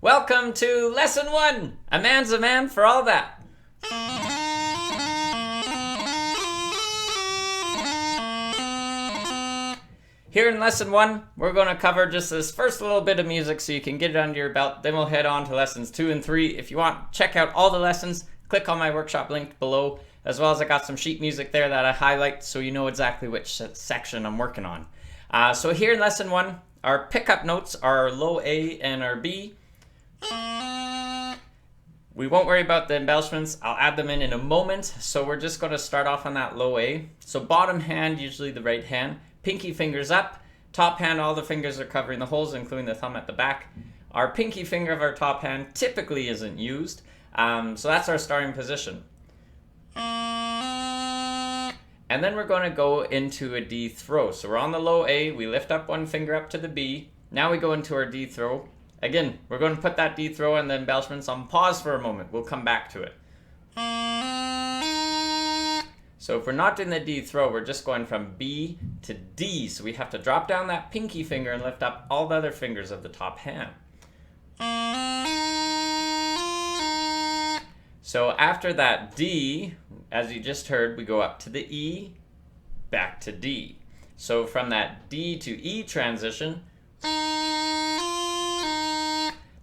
Welcome to Lesson 1! A man's a man for all that. Here in Lesson 1, we're going to cover just this first little bit of music so you can get it under your belt. Then we'll head on to Lessons 2 and 3. If you want, check out all the lessons. Click on my workshop link below, as well as I got some sheet music there that I highlight so you know exactly which section I'm working on. So here in Lesson 1, our pickup notes are low A and our B. We won't worry about the embellishments. I'll add them in a moment. So we're just going to start off on that low A. So bottom hand, usually the right hand. Pinky fingers up. Top hand, all the fingers are covering the holes, including the thumb at the back. Our pinky finger of our top hand typically isn't used. So that's our starting position. And then we're going to go into a D throw. So we're on the low A. We lift up one finger up to the B. Now we go into our D throw. Again, we're going to put that D throw and the embellishments on pause for a moment. We'll come back to it. So if we're not doing the D throw, we're just going from B to D. So we have to drop down that pinky finger and lift up all the other fingers of the top hand. So after that D, as you just heard, we go up to the E, back to D. So from that D to E transition,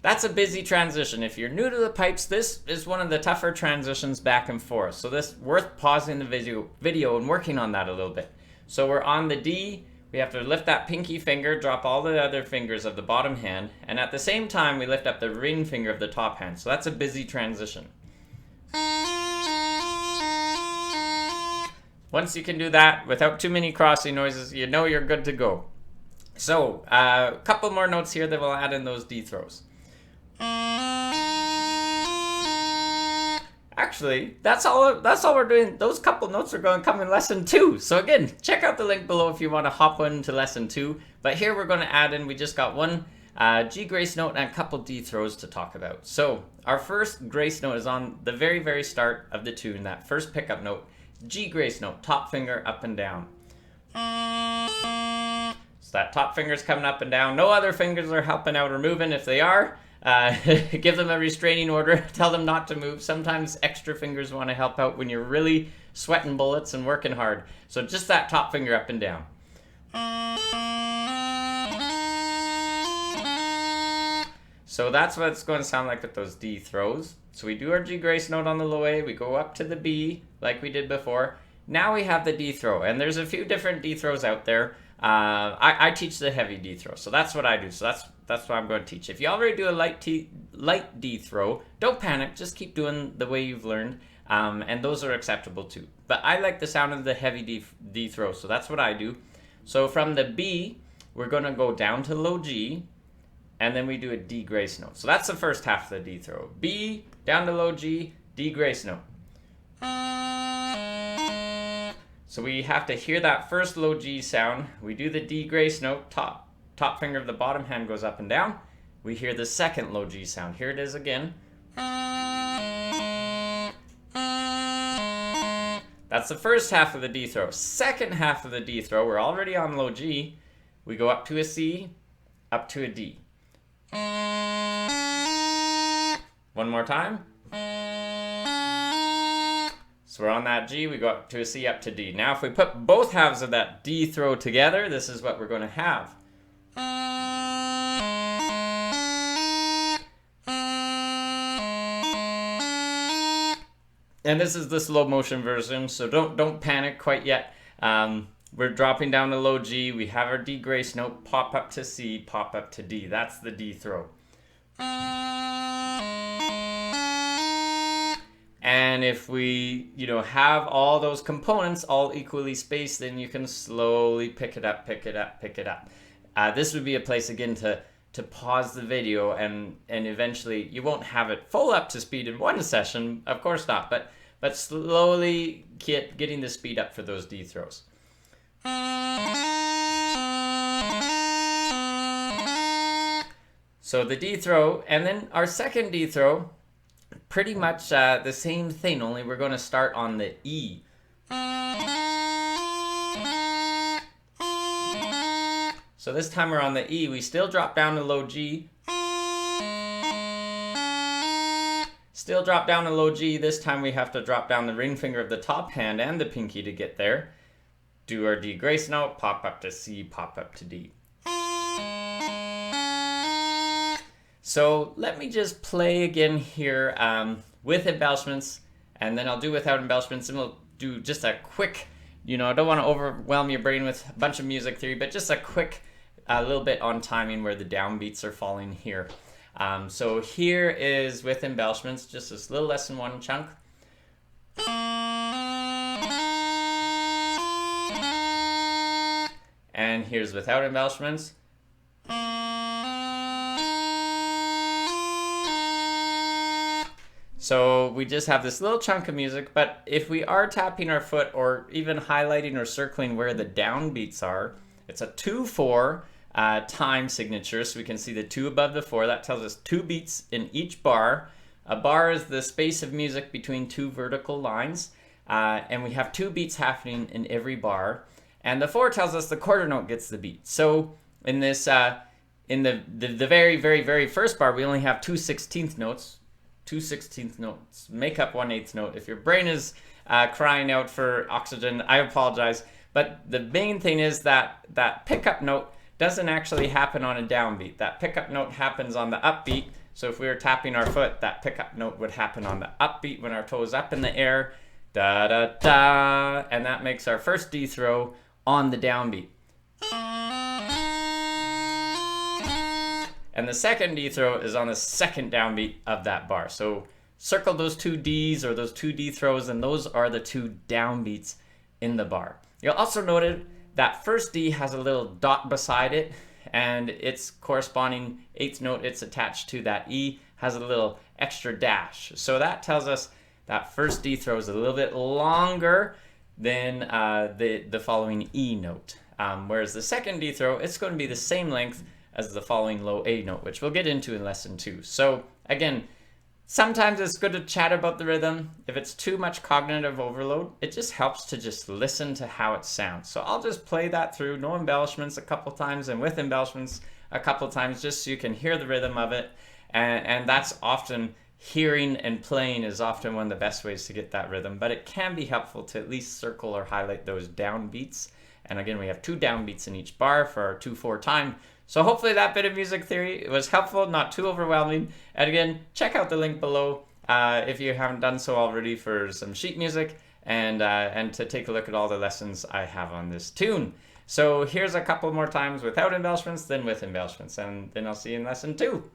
that's a busy transition. If you're new to the pipes, this is one of the tougher transitions back and forth. So this worth pausing the video and working on that a little bit. So we're on the D. We have to lift that pinky finger, drop all the other fingers of the bottom hand, and at the same time we lift up the ring finger of the top hand. So that's a busy transition. Once you can do that without too many crossing noises, you know you're good to go. So a couple more notes here that we'll add in those D throws. Actually, that's all we're doing. Those couple notes are going to come in Lesson 2. So again, check out the link below if you want to hop into Lesson 2. But here we're going to add in, we just got one G grace note and a couple D throws to talk about. So our first grace note is on the very, very start of the tune, that first pickup note. G grace note, top finger up and down. So that top finger's coming up and down. No other fingers are helping out or moving. If they are, give them a restraining order. Tell them not to move. Sometimes extra fingers want to help out when you're really sweating bullets and working hard. So just that top finger up and down. So that's what it's going to sound like with those D throws. So we do our G grace note on the low A. We go up to the B like we did before. Now we have the D throw. And there's a few different D throws out there. I teach the heavy D throw. So that's what I do. So that's what I'm going to teach. If you already do a light D throw, don't panic. Just keep doing the way you've learned. And those are acceptable too. But I like the sound of the heavy D throw. So that's what I do. So from the B, we're going to go down to low G. And then we do a D grace note. So that's the first half of the D throw. B, down to low G, D grace note. So we have to hear that first low G sound. We do the D grace note, top finger of the bottom hand goes up and down. We hear the second low G sound. Here it is again. That's the first half of the D throw. Second half of the D throw, we're already on low G. We go up to a C, up to a D. One more time. So we're on that G, we go up to a C, up to D. Now if we put both halves of that D throw together, this is what we're going to have. And this is the slow motion version, so don't panic quite yet. We're dropping down to low G, we have our D grace note, pop up to C, pop up to D. That's the D throw. And if we, have all those components all equally spaced, then you can slowly pick it up, pick it up, pick it up. This would be a place again to pause the video and eventually you won't have it full up to speed in one session, of course not, but slowly getting the speed up for those D throws. So the D throw, and then our second D throw, pretty much the same thing, only we're going to start on the E. So this time we're on the E, we still drop down to low G. Still drop down a low G. This time we have to drop down the ring finger of the top hand and the pinky to get there. Do our D grace note, pop up to C, pop up to D. So let me just play again here with embellishments, and then I'll do without embellishments, and we'll do just a quick, I don't want to overwhelm your brain with a bunch of music theory, but just a quick little bit on timing where the downbeats are falling here. So here is with embellishments, just this little lesson one chunk. And here's without embellishments. So we just have this little chunk of music, but if we are tapping our foot or even highlighting or circling where the downbeats are, it's a 2-4 time signature. So we can see the 2 above the 4. That tells us 2 beats in each bar. A bar is the space of music between 2 vertical lines. And we have 2 beats happening in every bar. And the 4 tells us the quarter note gets the beat. So in this, in the very, very, very first bar, we only have 2 16th notes. 2 16th notes make up 1/8 note. If your brain is crying out for oxygen, I apologize. But the main thing is that that pickup note doesn't actually happen on a downbeat. That pickup note happens on the upbeat. So if we were tapping our foot, that pickup note would happen on the upbeat when our toe is up in the air. Da da da. And that makes our first D throw on the downbeat. And the second D throw is on the second downbeat of that bar. So circle those 2 Ds or those 2 D throws, and those are the 2 downbeats in the bar. You'll also notice that first D has a little dot beside it, and its corresponding 8th note it's attached to, that E, has a little extra dash. So that tells us that first D throw is a little bit longer than the following E note. Whereas the second D throw, it's going to be the same length as the following low A note, which we'll get into in lesson 2. So again, sometimes it's good to chat about the rhythm. If it's too much cognitive overload, it just helps to just listen to how it sounds. So I'll just play that through, no embellishments, a couple times, and with embellishments a couple times, just so you can hear the rhythm of it. And that's often, hearing and playing is often one of the best ways to get that rhythm, but it can be helpful to at least circle or highlight those downbeats. And again, we have 2 downbeats in each bar for our 2-4 time. So hopefully that bit of music theory was helpful, not too overwhelming. And again, check out the link below if you haven't done so already for some sheet music and to take a look at all the lessons I have on this tune. So here's a couple more times without embellishments, then with embellishments, and then I'll see you in lesson 2.